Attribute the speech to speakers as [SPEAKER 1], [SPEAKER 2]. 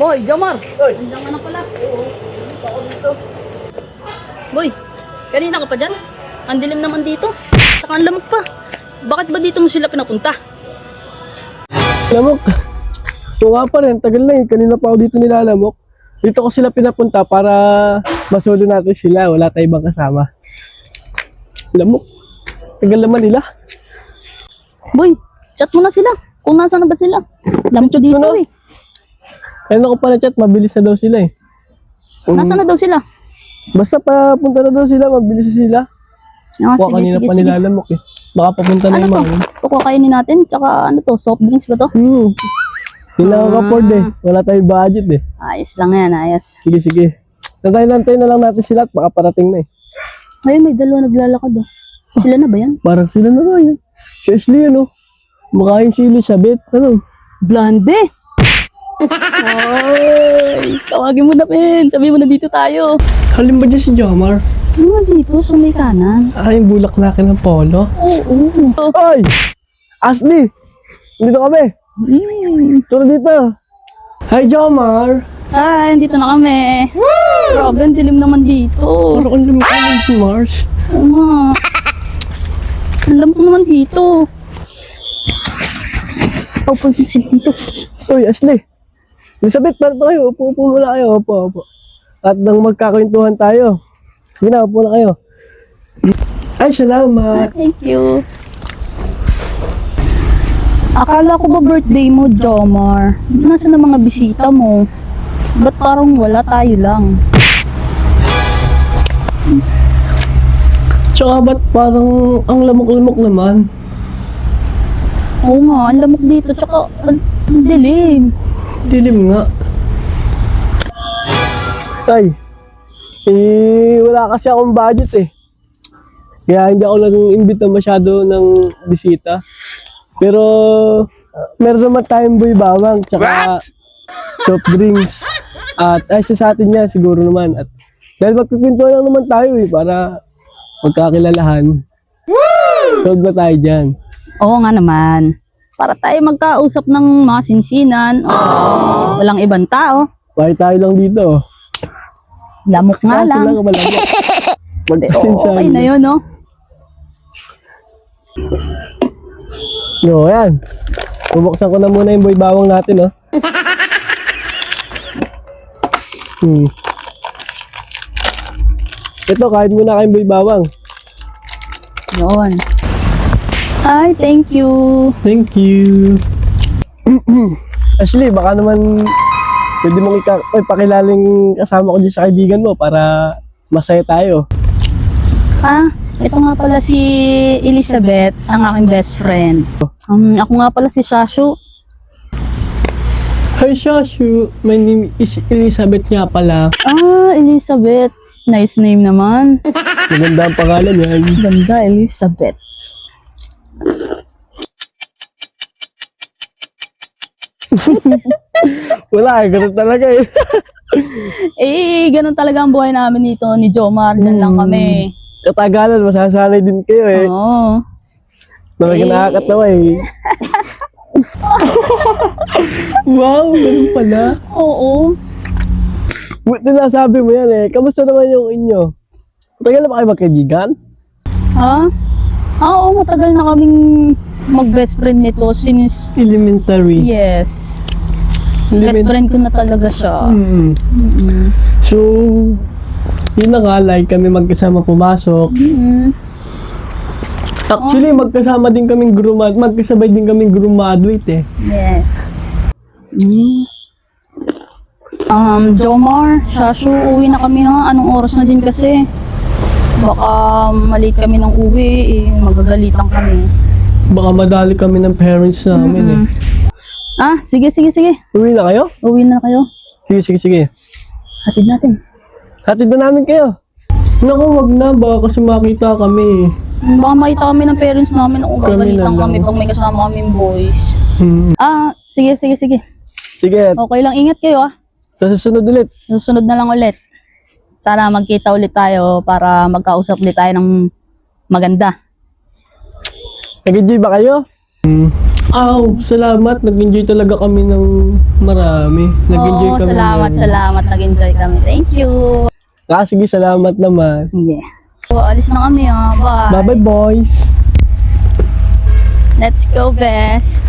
[SPEAKER 1] Boy, Jomar!
[SPEAKER 2] Oy!
[SPEAKER 1] Andiyan ka na pala.
[SPEAKER 2] Oo, ako dito.
[SPEAKER 1] Boy, kanina ka pa dyan? Ang dilim naman dito. Saka ang lamok pa. Bakit ba dito mo sila pinapunta?
[SPEAKER 2] Lamok. Tuwa pa rin, tagal na eh. Kanina pa ako dito nilalamok. Dito ko sila pinapunta para masulo natin sila. Wala tayong ibang kasama. Lamok. Tagal naman nila.
[SPEAKER 1] Boy, chat mo na sila. Kung nasa na ba sila? Lamok
[SPEAKER 2] Chat
[SPEAKER 1] dito
[SPEAKER 2] mo na.
[SPEAKER 1] eh.
[SPEAKER 2] Kaya ko pa na chat, mabilis na daw sila eh.
[SPEAKER 1] Nasa na daw sila?
[SPEAKER 2] Basta papunta na daw sila, mabilis na sila.
[SPEAKER 1] Ah,
[SPEAKER 2] Kuha kanina pa nilalamok eh. Baka papunta na
[SPEAKER 1] Ano
[SPEAKER 2] yung
[SPEAKER 1] to?
[SPEAKER 2] mga.
[SPEAKER 1] Ito kakainin natin. Tsaka ano to? Soft drinks ba to?
[SPEAKER 2] Hindi lang ako afford eh. Wala tayong budget eh.
[SPEAKER 1] Ayos lang yan, ayos.
[SPEAKER 2] Sige, sige. Nantay na lang natin sila at baka parating na eh.
[SPEAKER 1] Ayun, may dalawa naglalakad oh. Sila na ba yan?
[SPEAKER 2] Parang sila na nga yan. Si Ashley ano? Makain si Elizabeth. Ano?
[SPEAKER 1] Blonde! Ay, tawagin mo na, Pen. Sabi mo na dito tayo.
[SPEAKER 2] Halim ba dyan si Jomar?
[SPEAKER 1] Ano nga dito sa may kanan?
[SPEAKER 2] Yung bulaklakin ng polo.
[SPEAKER 1] Oo.
[SPEAKER 2] Ay! Ashley! Dito kami! Turo dito! Hi Jomar!
[SPEAKER 1] Ay, dito na kami. Grabe, ang dilim naman dito.
[SPEAKER 2] Parang ang lumaki ng si Mars.
[SPEAKER 1] Oo nga. Alam ko naman dito. Papansin dito.
[SPEAKER 2] Uy, Ashley! Elizabeth, parito kayo. Upo muna kayo. Upo. At nang magkakwentuhan tayo. Sige na, upo na kayo. Ay, salamat!
[SPEAKER 1] Thank you. Akala ko ba birthday mo, Jomar? Nasaan na mga bisita mo? Ba't parang wala, tayo lang?
[SPEAKER 2] Tsaka ba't parang ang lamok-lamok naman?
[SPEAKER 1] Oo nga, ang lamok dito, tsaka ang dilim.
[SPEAKER 2] Dilim nga. Ay, wala kasi akong budget eh. Kaya hindi ako nag-imbita masyado ng bisita. Pero, meron naman tayong boy bawang, tsaka soft drinks. At ay sa atin yan, siguro naman. At dahil magpipintuan lang naman tayo eh, para magkakilalahan. Sold na tayo dyan.
[SPEAKER 1] Oo nga naman. Para tayo magkausap ng mga sinsinan. Walang ibang tao.
[SPEAKER 2] Bakit tayo lang dito?
[SPEAKER 1] Lamok nga lang.
[SPEAKER 2] Sila ka malamok. Magpasensya.
[SPEAKER 1] Okay na yun, no?
[SPEAKER 2] No, yan. Bubuksan ko na muna yung boy bawang natin, oh. Ito, kain muna kayong boy bawang.
[SPEAKER 1] Yun. Ay, thank you.
[SPEAKER 2] Thank you. Ashley, baka naman pwede mong pakilaling kasama ko dyan sa kaibigan mo para masaya tayo.
[SPEAKER 1] Ah, ito nga pala si Elizabeth, ang aking best friend. Ako nga pala si Shashu.
[SPEAKER 2] Hi, Shashu. My name is Elizabeth nga pala.
[SPEAKER 1] Ah, Elizabeth. Nice name naman.
[SPEAKER 2] Maganda ang pangalan yan.
[SPEAKER 1] Ganda, Elizabeth.
[SPEAKER 2] Wala, ganun talaga eh.
[SPEAKER 1] Ganun talaga ang buhay namin dito ni Jomar. Diyan lang kami.
[SPEAKER 2] Katagalan, masasanay din kayo eh.
[SPEAKER 1] Oo.
[SPEAKER 2] Talaga nakakatawa eh. Wow, ganun pala.
[SPEAKER 1] Oo.
[SPEAKER 2] Buti nasabi mo yan eh. Kamusta naman yung inyo? Tagal na ba kayo magkaibigan?
[SPEAKER 1] Ha? Oo, matagal na kaming mag-best friend nito since,
[SPEAKER 2] Elementary.
[SPEAKER 1] yes. Best friend ko na talaga siya.
[SPEAKER 2] So, yun na nga, like kami magkasama pumasok. Actually, magkasama din kaming magkasabay din kaming graduate eh.
[SPEAKER 1] Yes. Jomar, Shashu, uwi na kami ha. Anong oras na din kasi? Baka malate kami ng uwi, magagalitan kami.
[SPEAKER 2] Baka madali kami ng parents namin eh.
[SPEAKER 1] Ah, sige.
[SPEAKER 2] Uwi na kayo?
[SPEAKER 1] Uwi na kayo.
[SPEAKER 2] Sige.
[SPEAKER 1] Hatid natin.
[SPEAKER 2] Hatid na namin kayo. Naku, wag na. Baka kasi makita kami.
[SPEAKER 1] Baka makita kami ng parents namin kung gagalitan kami pag may kasama kaming boys. Ah, sige.
[SPEAKER 2] Sige,
[SPEAKER 1] Okay lang, ingat kayo ah.
[SPEAKER 2] sa susunod ulit.
[SPEAKER 1] Susunod na lang ulit. Sana magkita ulit tayo para magkausap ulit tayo ng maganda.
[SPEAKER 2] Nag-enjoy ba kayo? Aw, salamat. Nag-enjoy talaga kami ng marami. Nag-enjoy
[SPEAKER 1] Oo,
[SPEAKER 2] kami.
[SPEAKER 1] salamat. Nag-enjoy kami. Thank you.
[SPEAKER 2] Sige, salamat naman.
[SPEAKER 1] Yeah. So, alis na kami ha. Bye.
[SPEAKER 2] Bye-bye, boys.
[SPEAKER 1] Let's go, Bes.